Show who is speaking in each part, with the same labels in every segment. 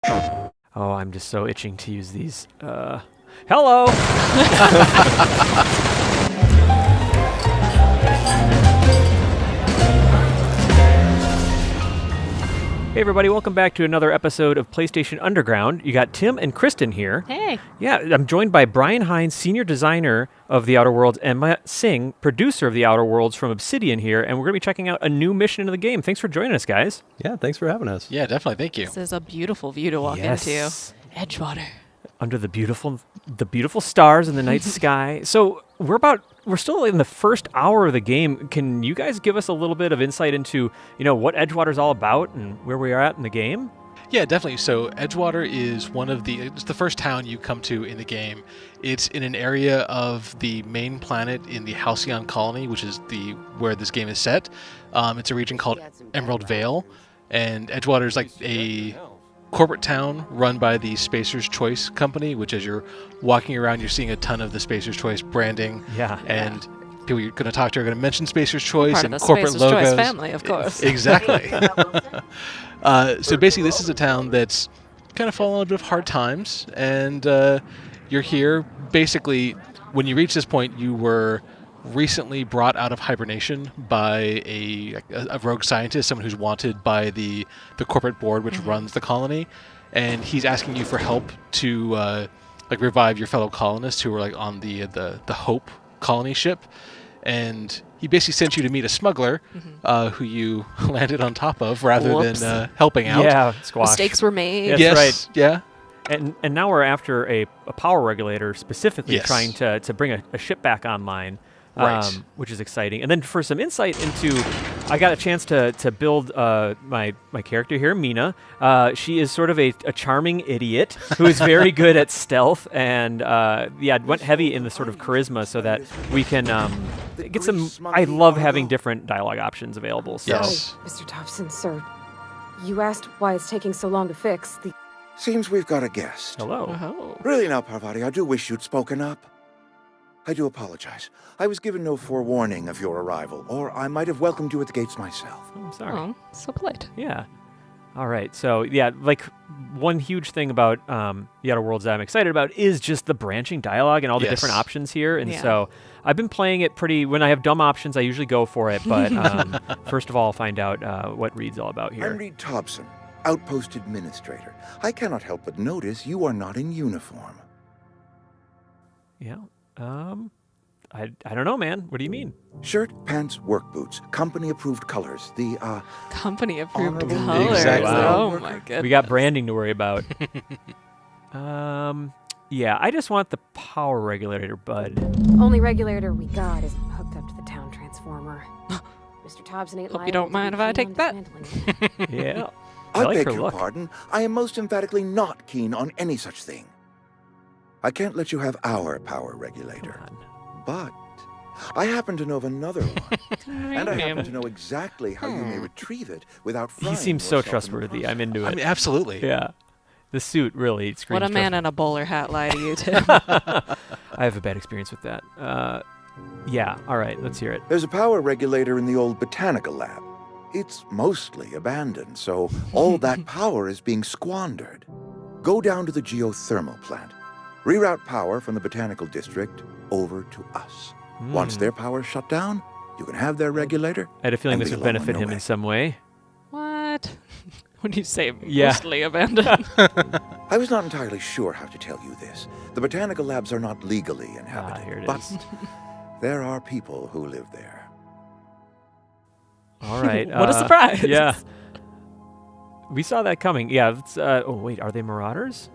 Speaker 1: Oh, I'm just so itching to use these. Hello! Hey everybody, welcome back to another episode of PlayStation Underground. You got Tim and Kristen here.
Speaker 2: Hey.
Speaker 1: Yeah, I'm joined by Brian Hines, senior designer of The Outer Worlds, and Matt Singh, producer of The Outer Worlds from Obsidian here, and we're going to be checking out a new mission in the game. Thanks for joining us, guys.
Speaker 3: Yeah, thanks for having us.
Speaker 4: Yeah, definitely. Thank you.
Speaker 2: This is a beautiful view to walk into. Edgewater.
Speaker 1: Under the beautiful stars in the night sky. So we're still in the first hour of the game. Can you guys give us a little bit of insight into, what Edgewater's all about and where we are at in the game?
Speaker 4: Yeah, definitely. So Edgewater is it's the first town you come to in the game. It's in an area of the main planet in the Halcyon colony, which is where this game is set. It's a region called Emerald Vale, and Edgewater is like a corporate town run by the Spacer's Choice company, which as you're walking around, you're seeing a ton of the Spacer's Choice branding.
Speaker 1: Yeah.
Speaker 4: And people you're going to talk to are going to mention Spacer's Choice
Speaker 2: Part
Speaker 4: and
Speaker 2: of the
Speaker 4: corporate
Speaker 2: Spacer's
Speaker 4: logos.
Speaker 2: Choice family, of course.
Speaker 4: Exactly. So basically, this is a town that's kind of fallen on a bit of hard times, and you're here. Basically, when you reach this point, you were recently brought out of hibernation by a rogue scientist, someone who's wanted by the corporate board which runs the colony, and he's asking you for help to revive your fellow colonists who are on the Hope colony ship, and he basically sent you to meet a smuggler who you landed on top of rather than helping out.
Speaker 1: Yeah, squash.
Speaker 2: Mistakes were made.
Speaker 1: That's
Speaker 4: yes,
Speaker 1: right.
Speaker 4: Yeah.
Speaker 1: And now we're after a power regulator, specifically
Speaker 4: Yes.
Speaker 1: trying to bring a ship back online.
Speaker 4: Right.
Speaker 1: Which is exciting. And then for some insight into, I got a chance to build my character here, Mina. She is sort of a charming idiot who is very good at stealth, and went heavy in the sort of charisma so that we can get some. I love having different dialogue options available. So.
Speaker 4: Yes.
Speaker 5: Mr. Thompson, sir. You asked why it's taking so long to fix the...
Speaker 6: Seems we've got a guest.
Speaker 1: Hello.
Speaker 2: Oh.
Speaker 6: Really now, Parvati, I do wish you'd spoken up. I do apologize. I was given no forewarning of your arrival, or I might have welcomed you at the gates myself.
Speaker 1: I'm sorry.
Speaker 2: Oh, so polite.
Speaker 1: Yeah. All right. So, yeah, one huge thing about The Outer Worlds that I'm excited about is just the branching dialogue and all the different options here. And so I've been playing it when I have dumb options, I usually go for it. But first of all, I'll find out what Reed's all about here.
Speaker 6: I'm Reed Thompson, Outpost Administrator. I cannot help but notice you are not in uniform.
Speaker 1: Yeah. I don't know, man. What do you mean?
Speaker 6: Shirt, pants, work boots, company-approved colors. The,
Speaker 2: Company approved
Speaker 6: Honorable
Speaker 2: colors.
Speaker 4: Exactly.
Speaker 2: Oh
Speaker 6: Wow.
Speaker 2: my goodness.
Speaker 1: We got branding to worry about. Yeah, I just want the power regulator, bud.
Speaker 5: Only regulator we got isn't hooked up to the town transformer. Mr. Thompson ain't
Speaker 2: Hope you don't mind if I take that.
Speaker 1: Yeah.
Speaker 6: I
Speaker 1: like
Speaker 6: beg
Speaker 1: her
Speaker 6: your
Speaker 1: look.
Speaker 6: pardon. I am most emphatically not keen on any such thing. I can't let you have our power regulator.
Speaker 1: Come on.
Speaker 6: But I happen to know of another one. And I happen to know exactly how you may retrieve it without
Speaker 1: He
Speaker 6: frying
Speaker 1: seems so
Speaker 6: yourself in the
Speaker 1: trustworthy. I'm
Speaker 6: process.
Speaker 1: into
Speaker 4: I
Speaker 1: it.
Speaker 4: mean, absolutely.
Speaker 1: Yeah. The suit really screams
Speaker 2: What a man
Speaker 1: trust.
Speaker 2: in a bowler hat lie to you, Tim.
Speaker 1: I have a bad experience with that. Yeah. All right. Let's hear it.
Speaker 6: There's a power regulator in the old botanical lab. It's mostly abandoned, so all that power is being squandered. Go down to the geothermal plant. Reroute power from the botanical district over to us. Once their power's shut down, you can have their regulator.
Speaker 1: I had a feeling
Speaker 6: and
Speaker 1: this
Speaker 6: be
Speaker 1: would
Speaker 6: alone
Speaker 1: benefit
Speaker 6: on
Speaker 1: him
Speaker 6: your
Speaker 1: in
Speaker 6: way.
Speaker 1: some way.
Speaker 2: What? When you say
Speaker 1: Yeah.
Speaker 2: mostly abandoned.
Speaker 6: I was not entirely sure how to tell you this. The botanical labs are not legally inhabited,
Speaker 1: here it
Speaker 6: but
Speaker 1: is.
Speaker 6: there are people who live there.
Speaker 1: All right.
Speaker 2: What a surprise.
Speaker 1: Yeah. We saw that coming. Yeah. It's, oh, wait. Are they Marauders?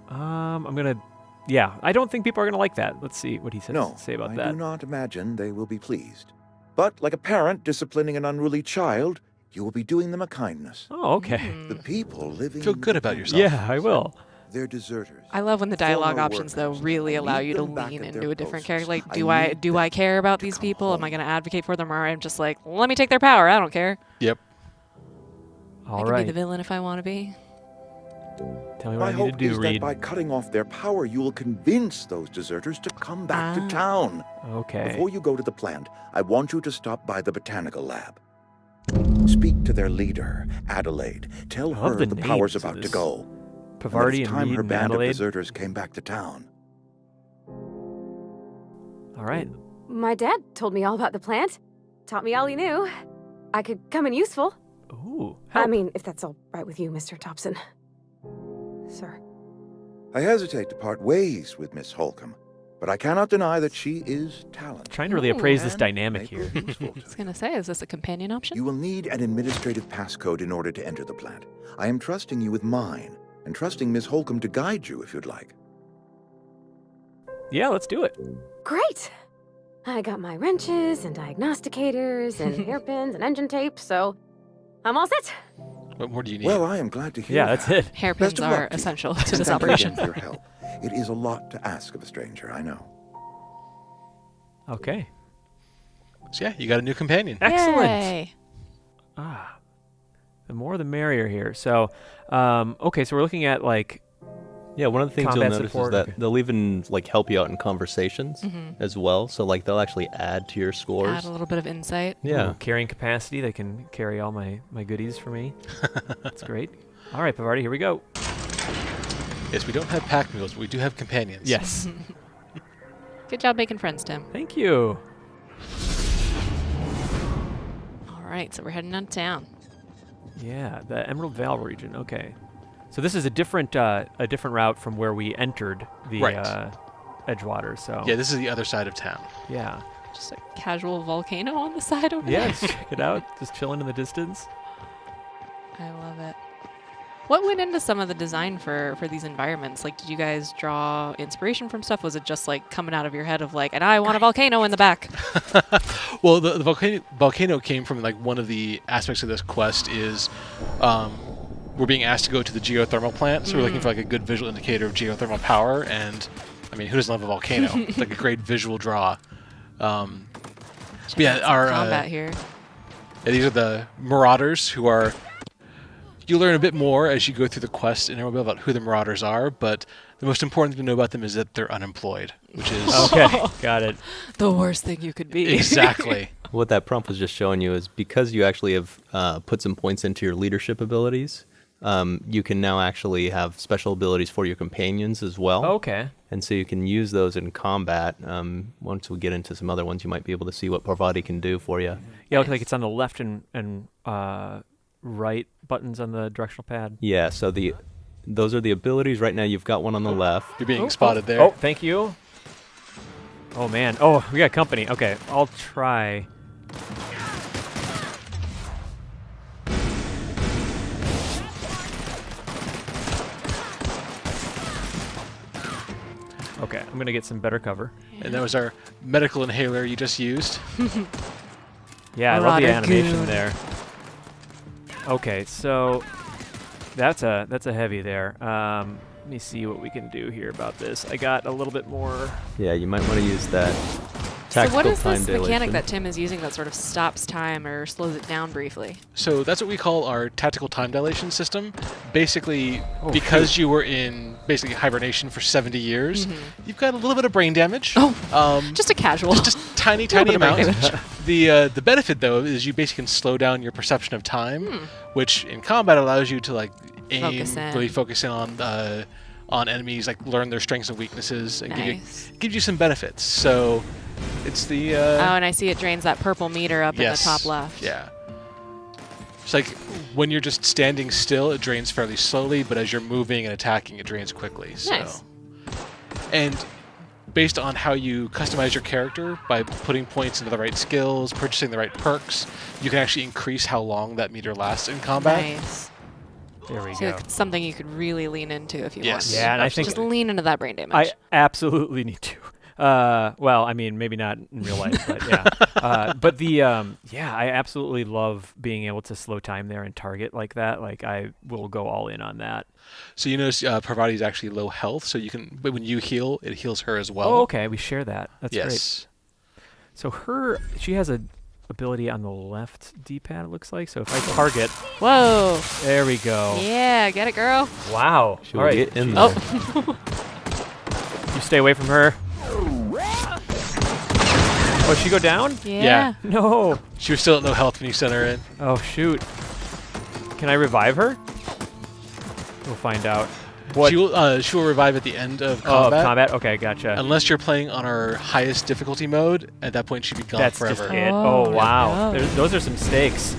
Speaker 1: I'm going to... Yeah. I don't think people are going to like that. Let's see what he says
Speaker 6: No,
Speaker 1: say about
Speaker 6: I
Speaker 1: that.
Speaker 6: do not imagine they will be pleased. But like a parent disciplining an unruly child, you will be doing them a kindness.
Speaker 1: Oh, okay.
Speaker 6: The people living
Speaker 4: Feel
Speaker 6: in
Speaker 4: good
Speaker 6: the
Speaker 4: about
Speaker 6: town,
Speaker 4: yourself.
Speaker 1: Yeah, I will.
Speaker 6: They're deserters.
Speaker 2: I love when the dialogue
Speaker 6: Former
Speaker 2: options, though,
Speaker 6: workers.
Speaker 2: really allow
Speaker 6: Need
Speaker 2: you to
Speaker 6: them back
Speaker 2: lean
Speaker 6: at
Speaker 2: into
Speaker 6: their
Speaker 2: a different
Speaker 6: posts.
Speaker 2: character. Like,
Speaker 6: I
Speaker 2: do I
Speaker 6: need
Speaker 2: do
Speaker 6: them
Speaker 2: I care about
Speaker 6: to
Speaker 2: these
Speaker 6: come
Speaker 2: people? Am I
Speaker 6: home.
Speaker 2: going to advocate for them, or I'm just like, let me take their power. I don't care.
Speaker 4: Yep.
Speaker 1: All
Speaker 2: I can
Speaker 1: right.
Speaker 2: be the villain if I want to be.
Speaker 1: Tell me what
Speaker 6: My
Speaker 1: I need
Speaker 6: hope
Speaker 1: to do,
Speaker 6: is that
Speaker 1: Reed.
Speaker 6: by cutting off their power, you will convince those deserters to come back to
Speaker 2: Ah.
Speaker 6: town.
Speaker 1: Okay.
Speaker 6: Before you go to the plant, I want you to stop by the botanical lab. Speak speak to their leader, Adelaide. Tell
Speaker 1: I love
Speaker 6: her
Speaker 1: the
Speaker 6: the power's
Speaker 1: names of
Speaker 6: about to
Speaker 1: this.
Speaker 6: go. And that
Speaker 1: Pavarti
Speaker 6: it's
Speaker 1: and
Speaker 6: time
Speaker 1: Reed
Speaker 6: her
Speaker 1: and
Speaker 6: band of
Speaker 1: Adelaide.
Speaker 6: deserters came back to town.
Speaker 1: All right.
Speaker 5: My dad told me all about the plant. Taught me all he knew. I could come in useful.
Speaker 1: Ooh.
Speaker 5: I
Speaker 1: Help.
Speaker 5: mean, if that's all right with you, Mr. Thompson. Sir.
Speaker 6: I hesitate to part ways with Miss Holcomb, but I cannot deny that she is talented.
Speaker 1: Trying to really appraise this
Speaker 6: and
Speaker 1: dynamic
Speaker 6: make
Speaker 1: here.
Speaker 6: her useful to
Speaker 2: I was
Speaker 6: me.
Speaker 2: gonna say, is this a companion option?
Speaker 6: You will need an administrative passcode in order to enter the plant. I am trusting you with mine, and trusting Miss Holcomb to guide you if you'd like.
Speaker 1: Yeah, let's do it.
Speaker 5: Great! I got my wrenches and diagnosticators and hairpins and engine tape, so I'm all set.
Speaker 4: What more do you need?
Speaker 6: Well, I am glad to hear
Speaker 1: Yeah, that's
Speaker 6: that.
Speaker 1: it.
Speaker 2: Hairpins
Speaker 6: Best of
Speaker 2: are
Speaker 6: luck to you.
Speaker 2: essential to
Speaker 6: And
Speaker 2: this
Speaker 6: thank you
Speaker 2: operation.
Speaker 6: again for your help. It is a lot to ask of a stranger, I know.
Speaker 1: Okay.
Speaker 4: So yeah, you got a new companion.
Speaker 1: Excellent.
Speaker 2: Yay.
Speaker 1: Ah, the more the merrier here. So, okay, so we're looking at like
Speaker 3: Yeah, one of the things you'll
Speaker 1: Combat
Speaker 3: notice
Speaker 1: support,
Speaker 3: is that
Speaker 1: okay.
Speaker 3: they'll even like help you out in conversations
Speaker 2: Mhm.
Speaker 3: as well. So like they'll actually add to your scores.
Speaker 2: Add a little bit of insight.
Speaker 3: Yeah.
Speaker 1: carrying capacity. They can carry all my goodies for me. That's great. All right, Pavarti, here we go.
Speaker 4: Yes, we don't have pack mules, but we do have companions.
Speaker 1: Yes.
Speaker 2: Good job making friends, Tim.
Speaker 1: Thank you.
Speaker 2: All right, so we're heading out of town.
Speaker 1: Yeah, the Emerald Vale region. Okay. So this is a different route from where we entered the
Speaker 4: Right.
Speaker 1: Edgewater. So
Speaker 4: Yeah, this is the other side of town.
Speaker 1: yeah.
Speaker 2: Just a casual volcano on the side over
Speaker 1: Yeah,
Speaker 2: there.
Speaker 1: just check it out. Just chilling in the distance.
Speaker 2: I love it. What went into some of the design for these environments? Like, did you guys draw inspiration from stuff? Was it just like coming out of your head of like, and I want a volcano in the back?
Speaker 4: Well, the volcano came from like one of the aspects of this quest is we're being asked to go to the geothermal plant, so we're looking for like a good visual indicator of geothermal power. And I mean, who doesn't love a volcano? It's like a great visual draw. But yeah, our
Speaker 2: Combat here.
Speaker 4: yeah, these are the Marauders who are. You learn a bit more as you go through the quest in Emerald about who the Marauders are, but the most important thing to know about them is that they're unemployed, which is
Speaker 1: Okay, got it.
Speaker 2: The worst thing you could be.
Speaker 4: exactly.
Speaker 3: What that prompt was just showing you is because you actually have put some points into your leadership abilities, you can now actually have special abilities for your companions as well.
Speaker 1: Okay.
Speaker 3: And so you can use those in combat. Once we get into some other ones, you might be able to see what Parvati can do for you.
Speaker 1: Yeah, looks like it's on the left and right buttons on the directional pad.
Speaker 3: Yeah, so those are the abilities. Right now you've got one on the left.
Speaker 4: You're being spotted there.
Speaker 1: Oh, thank you. Oh man. Oh, we got company. Okay, I'll try. Okay, I'm gonna get some better cover.
Speaker 4: And that was our medical inhaler you just used.
Speaker 1: Yeah, I love the
Speaker 2: Marauder
Speaker 1: animation
Speaker 2: goon.
Speaker 1: there. Okay, so that's a heavy there. Let me see what we can do here about this. I got a little bit more.
Speaker 3: Yeah, you might want to use that
Speaker 2: So
Speaker 3: tactical
Speaker 2: what is
Speaker 3: time
Speaker 2: this
Speaker 3: dilation.
Speaker 2: mechanic that Tim is using that sort of stops time or slows it down briefly?
Speaker 4: So that's what we call our tactical time dilation system. Basically,
Speaker 1: Oh,
Speaker 4: because you were in basically hibernation for 70 years, you've got a little bit of brain damage.
Speaker 2: Oh. Just a casual.
Speaker 4: Just tiny
Speaker 2: bit of brain
Speaker 4: amount.
Speaker 2: damage.
Speaker 4: The benefit though is you basically can slow down your perception of time, which in combat allows you to like aim,
Speaker 2: Focus in.
Speaker 4: really focus in on enemies, like learn their strengths and weaknesses, and
Speaker 2: Nice.
Speaker 4: gives you some benefits. So it's the
Speaker 2: Oh, and I see it drains that purple meter up in the top left.
Speaker 4: Yeah. It's like when you're just standing still, it drains fairly slowly, but as you're moving and attacking, it drains quickly. So.
Speaker 2: Nice.
Speaker 4: And based on how you customize your character by putting points into the right skills, purchasing the right perks, you can actually increase how long that meter lasts in combat.
Speaker 2: Nice.
Speaker 1: There we
Speaker 2: So
Speaker 1: go.
Speaker 2: it's something you could really lean into if you
Speaker 4: Yes.
Speaker 2: want.
Speaker 1: Yeah, and I think
Speaker 2: Just lean into that brain damage.
Speaker 1: I absolutely need to. Well, I mean, maybe not in real life, but yeah. But yeah, I absolutely love being able to slow time there and target like that. Like, I will go all in on that.
Speaker 4: So you notice Parvati is actually low health, so you can, but when you heal, it heals her as well.
Speaker 1: Oh, okay, we share that. That's great.
Speaker 4: Yes.
Speaker 1: So she has a ability on the left D-pad, it looks like. So if I target,
Speaker 2: Whoa.
Speaker 1: there we go.
Speaker 2: Yeah, get it, girl.
Speaker 1: Wow.
Speaker 3: Should
Speaker 1: All
Speaker 3: we
Speaker 1: right.
Speaker 3: get in there?
Speaker 2: Oh.
Speaker 1: You stay away from her. Oh, did she go down?
Speaker 2: Yeah.
Speaker 1: No.
Speaker 4: She was still at low health when you sent her in.
Speaker 1: Oh, shoot. Can I revive her? We'll find out. What?
Speaker 4: She will revive at the end of
Speaker 1: Oh,
Speaker 4: combat.
Speaker 1: combat? Okay, gotcha.
Speaker 4: Unless you're playing on our highest difficulty mode, at that point she'd be gone
Speaker 1: That's
Speaker 4: forever.
Speaker 1: just it.
Speaker 2: Oh,
Speaker 1: Oh, wow.
Speaker 2: no.
Speaker 1: Those are some stakes.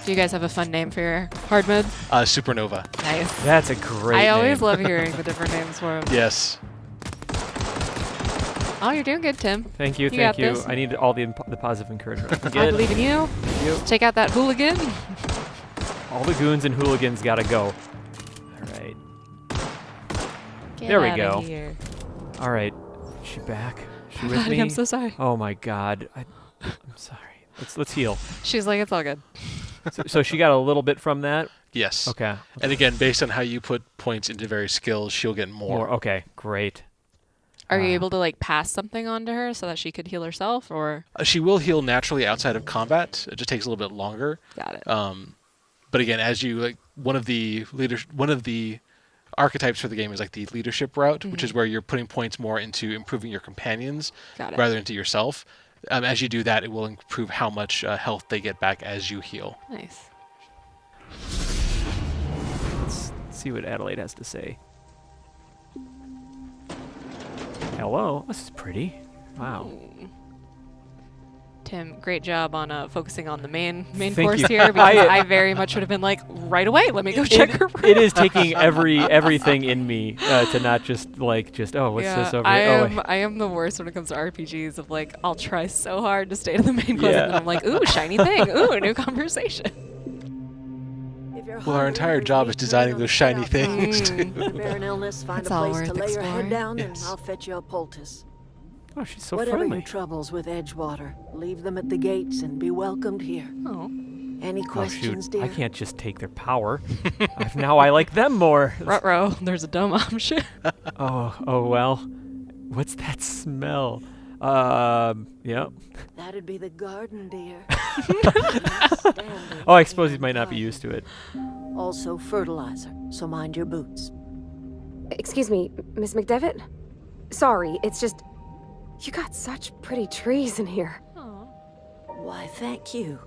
Speaker 2: Do you guys have a fun name for your hard modes?
Speaker 4: Supernova.
Speaker 2: Nice.
Speaker 1: That's a great
Speaker 2: I always
Speaker 1: name.
Speaker 2: love hearing the different names for them.
Speaker 4: Yes.
Speaker 2: Oh, you're doing good, Tim.
Speaker 1: Thank you,
Speaker 2: You got
Speaker 1: thank you.
Speaker 2: this.
Speaker 1: I need all the positive encouragement I can
Speaker 2: I
Speaker 1: get.
Speaker 2: believe in you.
Speaker 1: You.
Speaker 2: Take out that hooligan.
Speaker 1: All the goons and hooligans gotta go. All right.
Speaker 2: Get
Speaker 1: There we
Speaker 2: outta
Speaker 1: go.
Speaker 2: Here.
Speaker 1: All right. Is she back? Is she with
Speaker 2: Buddy,
Speaker 1: me?
Speaker 2: I'm so sorry.
Speaker 1: Oh my God. I'm sorry. Let's heal.
Speaker 2: She's like, it's all good.
Speaker 1: So she got a little bit from that.
Speaker 4: Yes.
Speaker 1: Okay.
Speaker 4: And again, based on how you put points into various skills, she'll get more.
Speaker 1: Okay. Great.
Speaker 2: Are you able to like pass something on to her so that she could heal herself, or?
Speaker 4: She will heal naturally outside of combat. It just takes a little bit longer.
Speaker 2: Got it.
Speaker 4: But again, as you like, one of the archetypes for the game is like the leadership route, which is where you're putting points more into improving your companions
Speaker 2: Got it.
Speaker 4: rather than into yourself. As you do that, it will improve how much health they get back as you heal.
Speaker 2: Nice.
Speaker 1: Let's see what Adelaide has to say. Hello. This is pretty. Wow.
Speaker 2: Tim, great job on focusing on the main
Speaker 1: Thank
Speaker 2: course
Speaker 1: you.
Speaker 2: here, because I very much would have been like, right away, let me go check her.
Speaker 1: It is taking everything in me to not just oh, what's this over here? Oh,
Speaker 2: I am the worst when it comes to RPGs of like, I'll try so hard to stay to the main quest,
Speaker 1: Yeah.
Speaker 2: and then I'm like, ooh, shiny thing, ooh, new conversation.
Speaker 4: Well, our entire job is designing those shiny things. too.
Speaker 7: Bear an illness, find
Speaker 2: It's
Speaker 7: a
Speaker 2: all
Speaker 7: place to
Speaker 2: worth
Speaker 7: lay your
Speaker 2: exploring.
Speaker 7: head down,
Speaker 4: Yes.
Speaker 7: and I'll fetch you a poultice.
Speaker 1: oh, she's so
Speaker 7: Whatever
Speaker 1: friendly.
Speaker 7: your troubles with Edgewater, leave them at the gates and be welcomed here.
Speaker 2: Oh,
Speaker 7: Any
Speaker 1: Oh
Speaker 7: questions,
Speaker 1: shoot!
Speaker 7: dear?
Speaker 1: I can't just take their power. Now I like them more.
Speaker 2: ruh-roh, there's a dumb option.
Speaker 1: Oh well. What's that smell? Yep.
Speaker 7: That'd be the garden, dear.
Speaker 1: Oh, I suppose he might not be used to it.
Speaker 7: Also fertilizer, so mind your boots.
Speaker 5: Excuse me, Miss McDevitt? Sorry, it's just... You got such pretty trees in here.
Speaker 2: Aw.
Speaker 7: Why, thank you.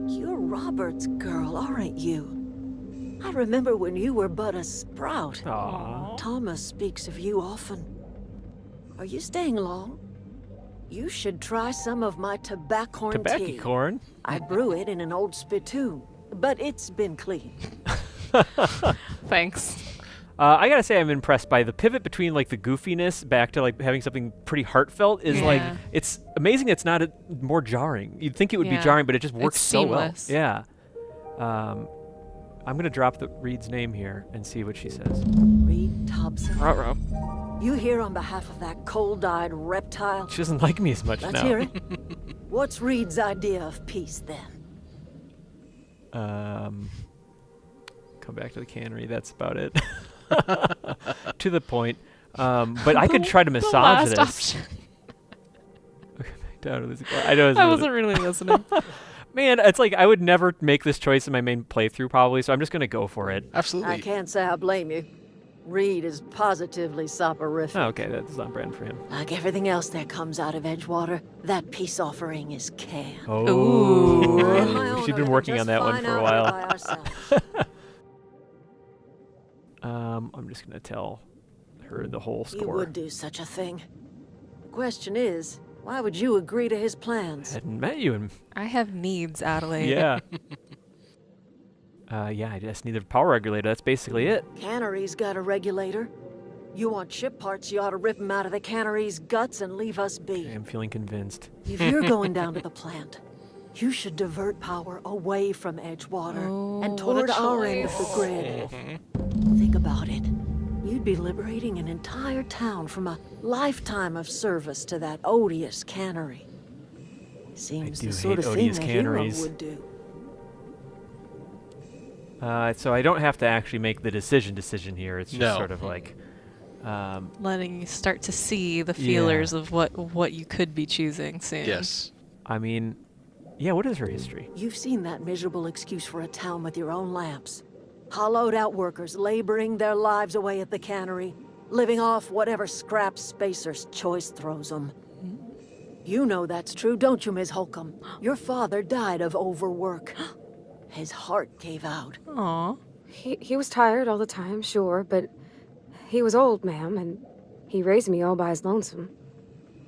Speaker 7: You're Robert's girl, aren't you? I remember when you were but a sprout.
Speaker 1: Aww.
Speaker 7: Thomas speaks of you often. Are you staying long? You should try some of my tobaccorn tea.
Speaker 1: Tobacco corn.
Speaker 7: I brew it in an old spittoon, but it's been cleaned.
Speaker 2: Thanks.
Speaker 1: I gotta say, I'm impressed by the pivot between like the goofiness back to like having something pretty heartfelt. Is like
Speaker 2: Yeah.
Speaker 1: it's amazing. It's not more jarring. You'd think it would be
Speaker 2: Yeah.
Speaker 1: jarring, but it just works
Speaker 2: It's
Speaker 1: so
Speaker 2: seamless.
Speaker 1: well. Yeah. I'm gonna drop the Reed's name here and see what she says.
Speaker 7: Reed Thompson.
Speaker 2: Ruh-roh.
Speaker 7: You here on behalf of that cold-eyed reptile?
Speaker 1: She doesn't like me as much
Speaker 7: Let's
Speaker 1: now.
Speaker 7: hear it. What's Reed's idea of peace, then?
Speaker 1: Come back to the cannery. That's about it. To the point. But I could try to
Speaker 2: The
Speaker 1: massage
Speaker 2: last
Speaker 1: this.
Speaker 2: option.
Speaker 1: Down to this- I know.
Speaker 2: I wasn't really listening.
Speaker 1: Man, it's like I would never make this choice in my main playthrough probably, so I'm just gonna go for it.
Speaker 4: Absolutely.
Speaker 7: I can't say I blame you. Reed is positively soporific.
Speaker 1: Oh, okay, that's on brand for him.
Speaker 7: Like everything else that comes out of Edgewater, that peace offering is canned.
Speaker 1: Oh,
Speaker 2: Ooh.
Speaker 7: I and my
Speaker 1: she's
Speaker 7: owner
Speaker 1: been
Speaker 7: live
Speaker 1: working
Speaker 7: just
Speaker 1: on that one
Speaker 7: fine
Speaker 1: for a
Speaker 7: out here
Speaker 1: while.
Speaker 7: by ourselves.
Speaker 1: I'm just gonna tell her the whole
Speaker 7: You
Speaker 1: score.
Speaker 7: would do such a thing. The question is, why would you agree to his plans?
Speaker 1: Hadn't met you, and
Speaker 2: I have needs, Adelaide.
Speaker 1: yeah. Yeah, I just need a power regulator. That's basically it.
Speaker 7: Cannery's got a regulator. You want ship parts, you ought to rip 'em out of the cannery's guts and leave us be.
Speaker 1: I'm feeling convinced.
Speaker 7: If you're going down to the plant, you should divert power away from Edgewater
Speaker 2: Oh,
Speaker 7: and
Speaker 2: what a
Speaker 7: toward our end of the
Speaker 2: choice.
Speaker 7: grid. Think about it. You'd be liberating an entire town from a lifetime of service to that odious cannery. Seems
Speaker 1: do
Speaker 7: the sort
Speaker 1: hate
Speaker 7: of thing
Speaker 1: odious
Speaker 7: a hero
Speaker 1: canneries.
Speaker 7: would do.
Speaker 1: So I don't have to actually make the decision here. It's just
Speaker 4: No.
Speaker 1: sort of like,
Speaker 2: Letting you start to see the feelers of what you could be choosing soon.
Speaker 4: Yes.
Speaker 1: I mean, yeah. What is her history?
Speaker 7: You've seen that miserable excuse for a town with your own lamps. Hollowed out workers laboring their lives away at the cannery, living off whatever scrap Spacer's choice throws them. You know that's true, don't you, Ms. Holcomb? Your father died of overwork. His heart gave out.
Speaker 2: Aw.
Speaker 5: He was tired all the time, sure, but he was old, ma'am, and he raised me all by his lonesome.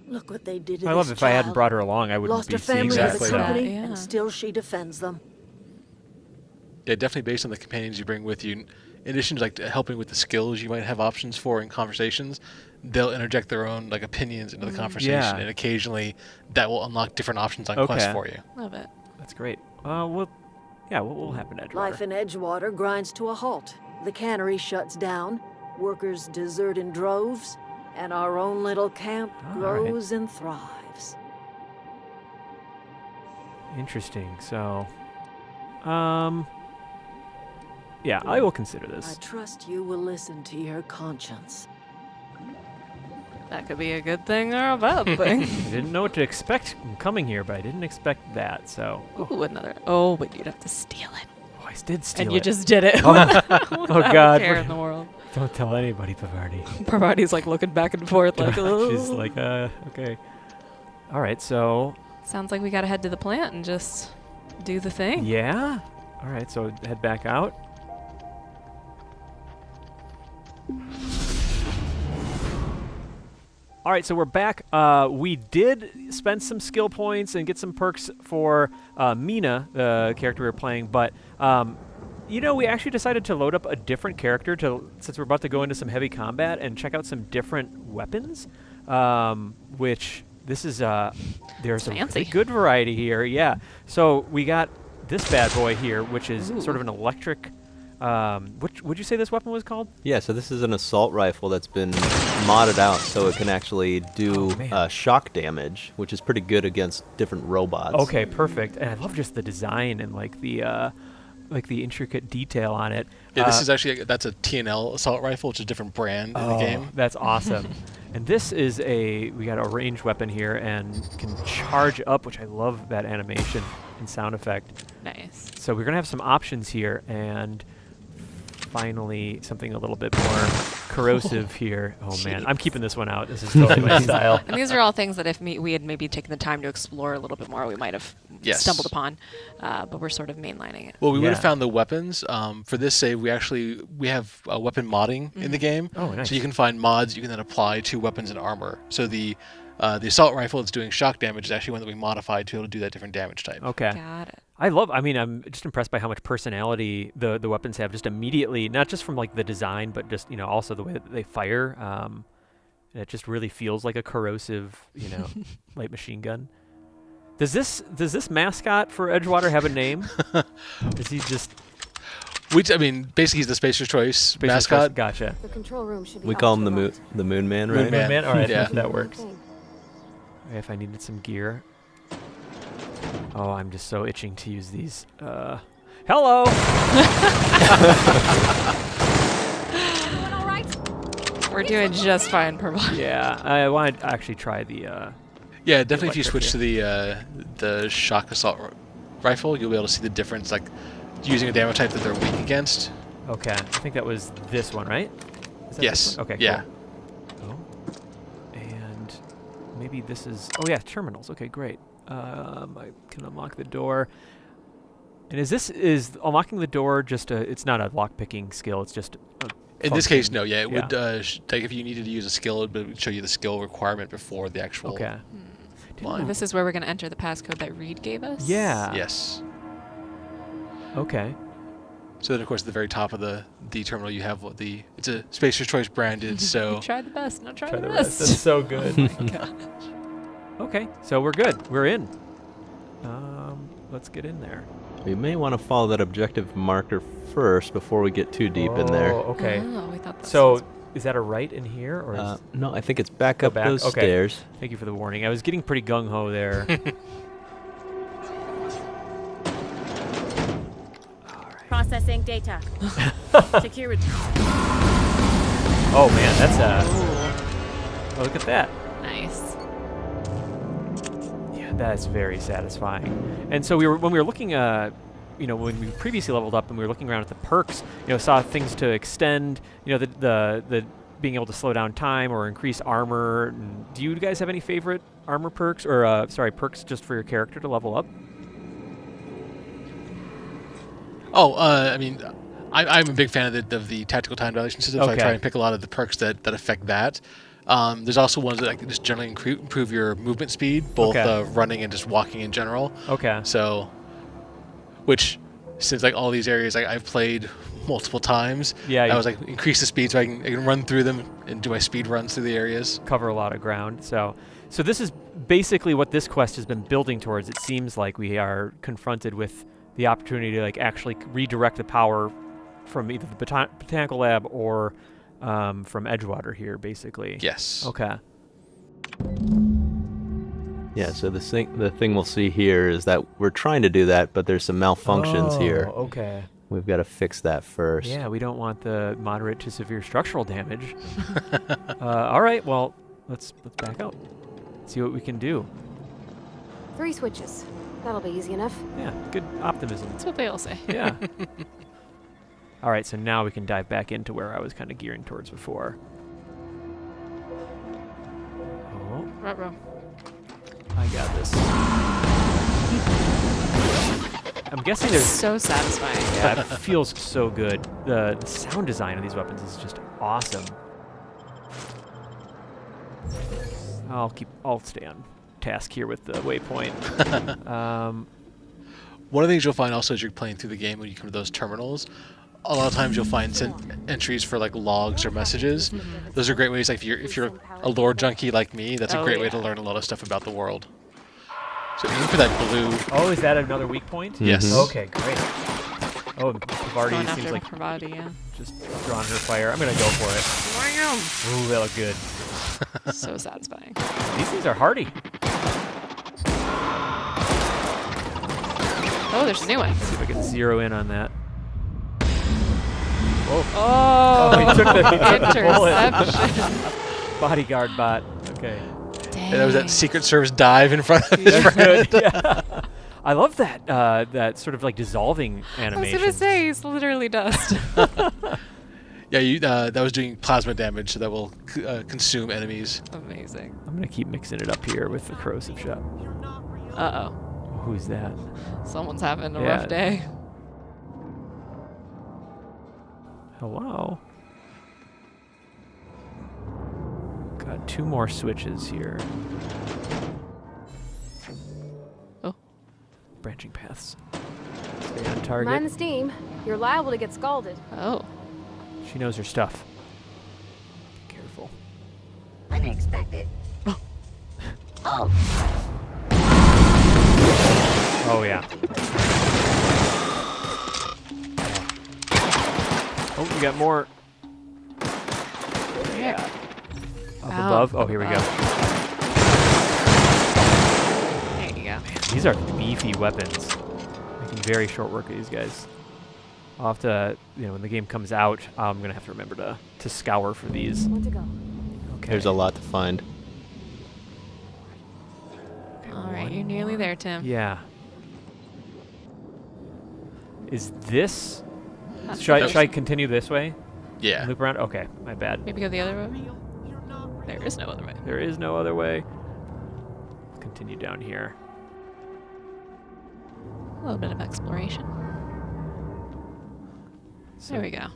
Speaker 7: Look what they did to
Speaker 1: I
Speaker 7: this
Speaker 1: love if I hadn't
Speaker 7: child.
Speaker 1: brought her along, I wouldn't
Speaker 7: Lost
Speaker 1: be
Speaker 7: her
Speaker 1: seeing
Speaker 7: family
Speaker 1: that.
Speaker 7: to the
Speaker 4: Exactly.
Speaker 1: So.
Speaker 7: company,
Speaker 2: Yeah.
Speaker 7: and still she defends them.
Speaker 4: Yeah, definitely based on the companions you bring with you. In addition to like helping with the skills you might have options for in conversations, they'll interject their own like opinions into the conversation,
Speaker 1: Yeah.
Speaker 4: and occasionally that will unlock different options on quests
Speaker 1: Okay.
Speaker 4: for you.
Speaker 2: Love it.
Speaker 1: That's great. What will happen, Edgewater?
Speaker 7: Life in Edgewater grinds to a halt. The cannery shuts down, workers desert in droves, and our own little camp
Speaker 1: All right.
Speaker 7: grows and thrives.
Speaker 1: Interesting. So, yeah, I will consider
Speaker 7: I
Speaker 1: this.
Speaker 7: trust you will listen to your conscience.
Speaker 2: That could be a good thing or a bad thing.
Speaker 1: I didn't know what to expect from coming here, but I didn't expect that. So,
Speaker 2: Ooh, another. Oh, but you'd have to steal it.
Speaker 1: oh, I did steal
Speaker 2: And you
Speaker 1: it.
Speaker 2: just did it.
Speaker 1: Oh,
Speaker 2: Oh
Speaker 1: God.
Speaker 2: care in the world.
Speaker 1: Don't tell anybody, Pavardi.
Speaker 2: Parvati's like looking back and forth, like,
Speaker 1: She's
Speaker 2: "Oh."
Speaker 1: like, okay. All right, so
Speaker 2: Sounds like we gotta head to the plant and just do the thing.
Speaker 1: yeah. All right, so head back out. All right, so we're back. We did spend some skill points and get some perks for Mina, the character we were playing, but we actually decided to load up a different character since we're about to go into some heavy combat and check out some different weapons, which this is there's a
Speaker 2: Fancy.
Speaker 1: really good variety here. Yeah. So we got this bad boy here, which is
Speaker 2: Ooh.
Speaker 1: sort of an electric. Would you say this weapon was called?
Speaker 3: Yeah, so this is an assault rifle that's been modded out so it can actually do
Speaker 1: Oh, man.
Speaker 3: shock damage, which is pretty good against different robots.
Speaker 1: Okay, perfect. And I love just the design and like the intricate detail on it.
Speaker 4: Yeah, this is actually that's a TNL assault rifle, which is a different brand in the game.
Speaker 1: That's awesome. And this is we got a ranged weapon here and can charge up, which I love that animation and sound effect.
Speaker 2: Nice.
Speaker 1: So we're gonna have some options here, and finally something a little bit more corrosive here. Oh man, I'm keeping this one out. This is totally my style.
Speaker 2: And these are all things that if we had maybe taken the time to explore a little bit more, we might have
Speaker 4: Yes.
Speaker 2: stumbled upon. But we're sort of mainlining it.
Speaker 4: Well, we would
Speaker 1: Yeah.
Speaker 4: have found the weapons. For this save, we have weapon modding in the game.
Speaker 1: Oh, nice.
Speaker 4: So you can find mods you can then apply to weapons and armor. So the assault rifle that's doing shock damage is actually one that we modified to be able to do that different damage type.
Speaker 1: Okay.
Speaker 2: Got it.
Speaker 1: I'm just impressed by how much personality the weapons have just immediately, not just from like the design, but just, also the way that they fire. It just really feels like a corrosive, light machine gun. Does this mascot for Edgewater have a name? Is he just
Speaker 4: Basically he's the Spacer's Choice mascot.
Speaker 1: Gotcha.
Speaker 5: The control room should be
Speaker 3: We
Speaker 5: out
Speaker 3: call
Speaker 5: to
Speaker 3: him the
Speaker 5: right.
Speaker 3: Moon Man,
Speaker 4: Moon
Speaker 3: right?
Speaker 4: Man.
Speaker 1: Man? All right,
Speaker 4: Yeah.
Speaker 1: that works.
Speaker 5: Okay.
Speaker 1: If I needed some gear. Oh, I'm just so itching to use these. Hello!
Speaker 5: Doing all right?
Speaker 2: We're doing just fine, Parvati.
Speaker 1: Yeah, I want to actually try the.
Speaker 4: Yeah, definitely if you
Speaker 1: electric
Speaker 4: switch to the shock assault rifle, you'll be able to see the difference, like using a damage type that they're weak against.
Speaker 1: Okay, I think that was this one, right? Is that
Speaker 4: Yes.
Speaker 1: this one? Okay.
Speaker 4: Yeah.
Speaker 1: Cool. Oh, and maybe this is. Oh yeah, terminals. Okay, great. I can unlock the door. And is unlocking the door just it's not a lock picking skill? It's just.
Speaker 4: In this case, no.
Speaker 1: function.
Speaker 4: Yeah, it would like if you needed to use a skill, it would show you the skill requirement before the actual.
Speaker 1: Okay.
Speaker 4: line.
Speaker 2: This is where we're going to enter the passcode that Reed gave us?
Speaker 1: Yeah.
Speaker 4: Yes.
Speaker 1: Okay.
Speaker 4: So then, of course, at the very top of the terminal, you have it's a Spacer's Choice branded. So
Speaker 2: You tried the best. Now try,
Speaker 1: Try
Speaker 2: the
Speaker 1: the
Speaker 2: rest.
Speaker 1: rest. That's so good. Okay, so we're good. We're in. Let's get in there.
Speaker 3: We may want to follow that objective marker first before we get too deep in there.
Speaker 1: Oh, okay.
Speaker 2: Oh, we thought that
Speaker 1: So
Speaker 2: was-
Speaker 1: is that a right in here, or is
Speaker 3: No, I think it's back
Speaker 1: Go
Speaker 3: up
Speaker 1: back?
Speaker 3: those
Speaker 1: Okay.
Speaker 3: stairs.
Speaker 1: Thank you for the warning. I was getting pretty gung-ho there.
Speaker 8: Processing data. Security.
Speaker 1: Oh man, that's oh, look at that.
Speaker 2: nice.
Speaker 1: Yeah, that's very satisfying. And so when we were looking, when we previously leveled up and we were looking around at the perks, saw things to extend, the being able to slow down time or increase armor. And do you guys have any favorite armor perks, or perks just for your character to level up?
Speaker 4: Oh, I mean, I'm a big fan of the tactical time dilation system, so I
Speaker 1: Okay.
Speaker 4: try and pick a lot of the perks that affect that. There's also ones that like, just generally improve your movement speed, both
Speaker 1: Okay.
Speaker 4: running and just walking in general.
Speaker 1: Okay.
Speaker 4: So, which, since like all these areas I've played multiple times,
Speaker 1: Yeah,
Speaker 4: I
Speaker 1: you-
Speaker 4: was like increase the speed so I can run through them and do my speed runs through the areas.
Speaker 1: Cover a lot of ground. So this is basically what this quest has been building towards. It seems like we are confronted with the opportunity to like actually redirect the power from either the botanical lab or from Edgewater here, basically.
Speaker 4: Yes.
Speaker 1: Okay.
Speaker 3: Yeah, so the thing we'll see here is that we're trying to do that, but there's some malfunctions here.
Speaker 1: Okay.
Speaker 3: We've got to fix that first.
Speaker 1: Yeah, we don't want the moderate to severe structural damage. All right, well, let's back out. See what we can do.
Speaker 5: 3 switches. That'll be easy enough.
Speaker 1: Yeah, good optimism.
Speaker 2: That's what they all say.
Speaker 1: Yeah. All right, so now we can dive back into where I was kind of gearing towards before. Oh,
Speaker 2: Ruh-roh.
Speaker 1: I got this. I'm guessing there's...
Speaker 2: So satisfying.
Speaker 1: Yeah, it feels so good. The sound design of these weapons is just awesome. I'll stay on task here with the waypoint.
Speaker 4: One of the things you'll find also as you're playing through the game when you come to those terminals, a lot of times you'll find entries for like logs or messages. Those are great ways. Like if you're a lore junkie like me, that's a
Speaker 2: Oh,
Speaker 4: great way
Speaker 2: yeah.
Speaker 4: to learn a lot of stuff about the world. So aim for that blue.
Speaker 1: Oh, is that another weak point?
Speaker 4: Yes.
Speaker 3: Mhm.
Speaker 1: Okay, great. Oh,
Speaker 2: Going
Speaker 1: Pavardi seems
Speaker 2: after
Speaker 1: like
Speaker 2: Pravati, yeah.
Speaker 1: just drawing her fire. I'm gonna go for it. Ooh, that looked good.
Speaker 2: So satisfying.
Speaker 1: These things are hardy.
Speaker 2: Oh, there's a new one.
Speaker 1: See if I can zero in on that. Whoa.
Speaker 2: Oh,
Speaker 1: he took the bullet.
Speaker 2: interception.
Speaker 1: Bodyguard bot. Okay.
Speaker 2: Dang.
Speaker 4: And there was that Secret Service dive in front of his
Speaker 1: That's
Speaker 4: friend.
Speaker 1: good. Yeah. I love that that sort of like dissolving
Speaker 2: I was
Speaker 1: animation.
Speaker 2: gonna say, he's literally dust.
Speaker 4: Yeah, that was doing plasma damage, so that will consume enemies.
Speaker 2: Amazing.
Speaker 1: I'm gonna keep mixing it up here with the corrosive shot.
Speaker 2: Uh-oh.
Speaker 1: Who's that?
Speaker 2: Someone's having a
Speaker 1: Yeah.
Speaker 2: rough day.
Speaker 1: Hello. Got 2 more switches here.
Speaker 2: Oh.
Speaker 1: Branching paths. Stay on target.
Speaker 5: Mind the steam. You're liable to get scalded.
Speaker 2: Oh.
Speaker 1: She knows her stuff. Be careful.
Speaker 9: Unexpected. Oh,
Speaker 1: Oh yeah. Oh, we got more.
Speaker 2: Yeah.
Speaker 1: Up
Speaker 2: Ow.
Speaker 1: above. Oh, here we go.
Speaker 2: There you go.
Speaker 1: These are beefy weapons. Making very short work of these guys. I'll have to, when the game comes out, I'm gonna have to remember to scour for these.
Speaker 5: Want to go?
Speaker 1: Okay.
Speaker 3: There's a lot to find.
Speaker 2: All right, you're nearly there, Tim.
Speaker 1: Yeah. Is this?
Speaker 2: That's
Speaker 1: Should
Speaker 2: the
Speaker 1: I continue this way?
Speaker 4: Yeah.
Speaker 1: Loop around? Okay, my bad.
Speaker 2: Maybe go the other way? There is no other way.
Speaker 1: There is no other way. Continue down here.
Speaker 2: A little bit of exploration.
Speaker 1: So,
Speaker 2: There we go.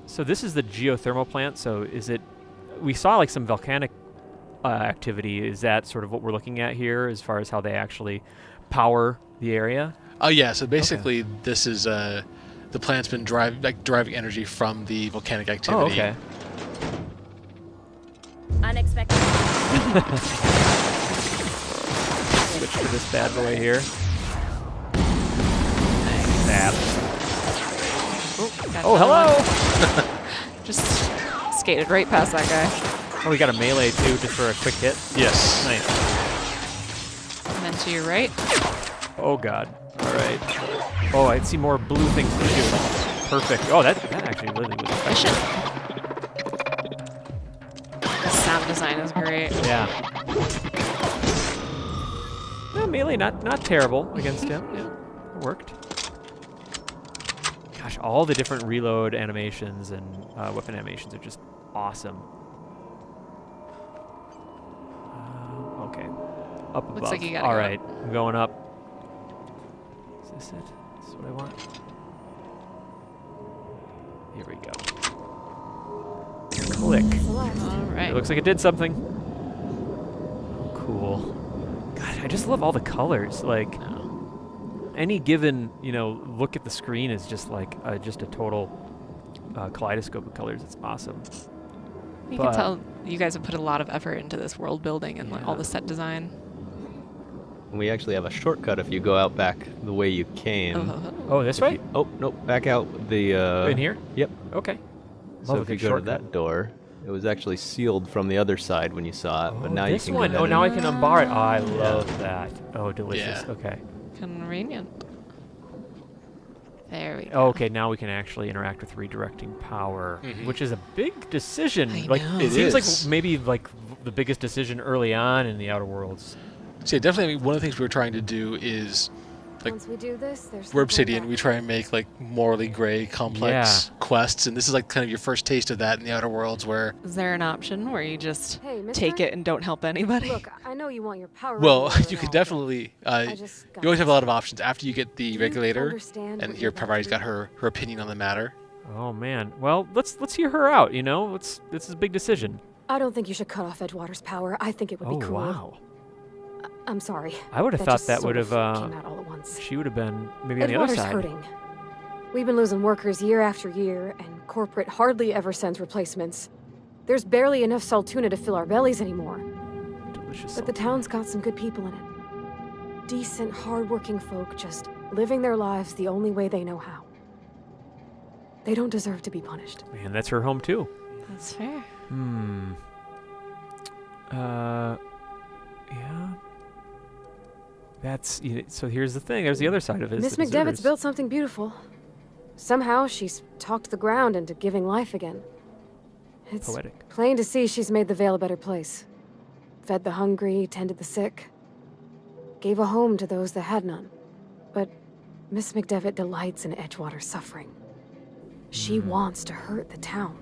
Speaker 1: So this is the geothermal plant. So is it? We saw like some volcanic activity. Is that sort of what we're looking at here, as far as how they actually power the area?
Speaker 4: Oh yeah. So basically, this is the plant's been deriving energy from the volcanic activity.
Speaker 1: Oh, okay.
Speaker 8: Unexpected.
Speaker 1: Switch to this bad boy here.
Speaker 2: Nice.
Speaker 1: Zap.
Speaker 2: Got
Speaker 1: Oh,
Speaker 2: another
Speaker 1: hello!
Speaker 2: one. Just skated right past that guy.
Speaker 1: Oh, we got a melee too, just for a quick hit.
Speaker 4: Yes.
Speaker 1: Nice.
Speaker 2: And then to your right.
Speaker 1: Oh god. All right. Oh, I see more blue things to shoot. Perfect. Oh, that actually really was
Speaker 2: Mission.
Speaker 1: effective.
Speaker 2: The sound design is great.
Speaker 1: Yeah. No, melee not terrible against him. Yeah, it worked. Gosh, all the different reload animations and weapon animations are just awesome. Okay. Up above.
Speaker 2: Looks like you gotta
Speaker 1: All
Speaker 2: go
Speaker 1: right, I'm going up. Is this it? Is this what I want? Here we go. Click.
Speaker 2: All right.
Speaker 1: It looks like it did something. Cool. God, I just love all the colors. Like, any given, look at the screen is just like just a total kaleidoscope of colors. It's awesome.
Speaker 2: You can tell you guys have put a lot of effort into this world building and like, all
Speaker 1: Yeah.
Speaker 2: the set design.
Speaker 3: We actually have a shortcut if you go out back the way you came.
Speaker 1: Oh, this way?
Speaker 3: Oh, no, back out the...
Speaker 1: In here?
Speaker 3: Yep.
Speaker 1: Okay.
Speaker 3: So
Speaker 1: Love a
Speaker 3: if you
Speaker 1: good
Speaker 3: go
Speaker 1: shortcut.
Speaker 3: to that door, it was actually sealed from the other side when you saw it, but now you
Speaker 1: this
Speaker 3: can
Speaker 1: one.
Speaker 3: go
Speaker 1: Oh,
Speaker 3: ahead
Speaker 1: now I
Speaker 3: and-
Speaker 1: can unbar it. Oh, I love that. Oh, delicious.
Speaker 4: Yeah.
Speaker 1: Okay.
Speaker 2: Convenient. There we go.
Speaker 1: Oh, okay, now we can actually interact with redirecting power, which is a big decision.
Speaker 2: I
Speaker 1: like
Speaker 2: know.
Speaker 1: it
Speaker 4: It
Speaker 1: seems
Speaker 4: is.
Speaker 1: like maybe like the biggest decision early on in the Outer Worlds.
Speaker 4: So yeah, definitely one of the things we were trying to do is, like,
Speaker 5: Once we do this, there's
Speaker 4: we're
Speaker 5: no going
Speaker 4: Obsidian.
Speaker 5: back.
Speaker 4: We try and make like morally gray, complex quests, and this is like kind of your first taste of that in the Outer Worlds, where
Speaker 2: Is there an option where you just
Speaker 5: Hey, mister?
Speaker 2: take it and don't help anybody?
Speaker 5: Look, I know you want your power.
Speaker 4: well,
Speaker 5: revolver
Speaker 4: you
Speaker 5: and
Speaker 4: can
Speaker 5: all, but
Speaker 4: definitely
Speaker 5: I just
Speaker 4: you
Speaker 5: got
Speaker 4: always have a
Speaker 5: this.
Speaker 4: lot of options after you get the
Speaker 5: Do you
Speaker 4: regulator,
Speaker 5: understand
Speaker 4: and
Speaker 5: what
Speaker 4: here
Speaker 5: you're about to
Speaker 4: Pavari's
Speaker 5: do?
Speaker 4: got her opinion on the matter.
Speaker 1: Oh man. Well, let's hear her out. This is a big decision.
Speaker 5: I don't think you should cut off Edgewater's power. I think it would
Speaker 1: Oh
Speaker 5: be cruel.
Speaker 1: wow.
Speaker 5: I'm sorry.
Speaker 1: I would have thought
Speaker 5: just
Speaker 1: that
Speaker 5: sort
Speaker 1: would have.
Speaker 5: came out all at once.
Speaker 1: She would have been maybe on the other
Speaker 5: Edgewater's
Speaker 1: side.
Speaker 5: hurting. We've been losing workers year after year, and corporate hardly ever sends replacements. There's barely enough Saltuna to fill our bellies anymore.
Speaker 1: Delicious.
Speaker 5: But the town's got some good people in it. Decent, hardworking folk just living their lives the only way they know how. They don't deserve to be punished.
Speaker 1: Man, that's her home too.
Speaker 2: That's fair.
Speaker 1: Yeah. That's so. Here's the thing. There's the other side of it. is
Speaker 5: Miss
Speaker 1: the
Speaker 5: McDevitt's
Speaker 1: deserters.
Speaker 5: built something beautiful. Somehow she's talked the ground into giving life again. It's
Speaker 1: Poetic.
Speaker 5: plain to see she's made the Vale a better place. Fed the hungry, tended the sick. Gave a home to those that had none. But Miss McDevitt delights in Edgewater's suffering. She wants to hurt the town.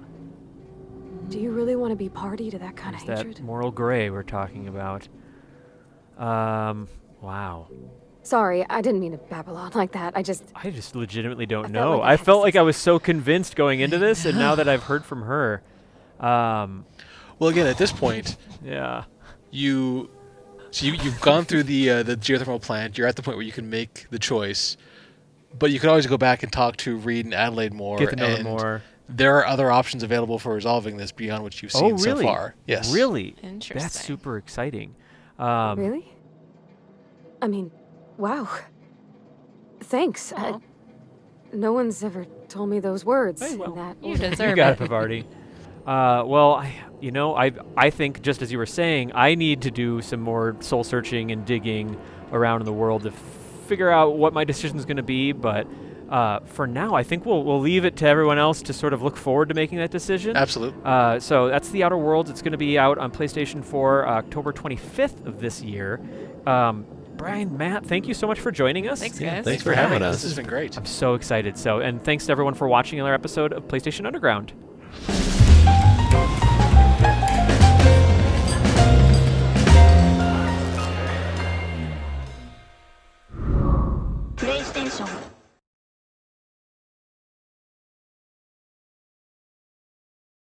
Speaker 5: Do you really want to be party to that kind of
Speaker 1: There's
Speaker 5: hatred?
Speaker 1: that moral gray we're talking about. Wow.
Speaker 5: Sorry, I didn't mean to babble on like that. I just
Speaker 1: Legitimately don't
Speaker 5: I felt
Speaker 1: know.
Speaker 5: like I
Speaker 1: I
Speaker 5: had to
Speaker 1: felt
Speaker 5: say
Speaker 1: like I was so convinced going into this, and now that I've heard from her,
Speaker 4: Well, again, at this point,
Speaker 1: yeah.
Speaker 4: you've gone through the geothermal plant. You're at the point where you can make the choice, but you could always go back and talk to Reed and Adelaide more.
Speaker 1: Get to know them
Speaker 4: and
Speaker 1: more.
Speaker 4: There are other options available for resolving this beyond what you've seen
Speaker 1: Oh, really?
Speaker 4: so far. Yes.
Speaker 1: Really?
Speaker 2: Interesting.
Speaker 1: That's super exciting.
Speaker 5: really? I mean, wow. Thanks.
Speaker 2: Aw.
Speaker 5: No one's ever told me those words
Speaker 1: Hey, well,
Speaker 5: in that
Speaker 2: You
Speaker 5: order.
Speaker 2: deserve
Speaker 1: You got
Speaker 2: it.
Speaker 1: it, Pavardi. Well, I think just as you were saying, I need to do some more soul searching and digging around in the world to figure out what my decision is going to be. But for now, I think we'll leave it to everyone else to sort of look forward to making that decision.
Speaker 4: Absolutely.
Speaker 1: So that's The Outer Worlds. It's going to be out on PlayStation 4 October 25th of this year. Brian, Matt, thank you so much for joining us.
Speaker 2: Thanks, guys.
Speaker 3: Thanks for having
Speaker 4: This
Speaker 3: us.
Speaker 4: has been great.
Speaker 1: I'm so excited. And thanks to everyone for watching another episode of PlayStation Underground.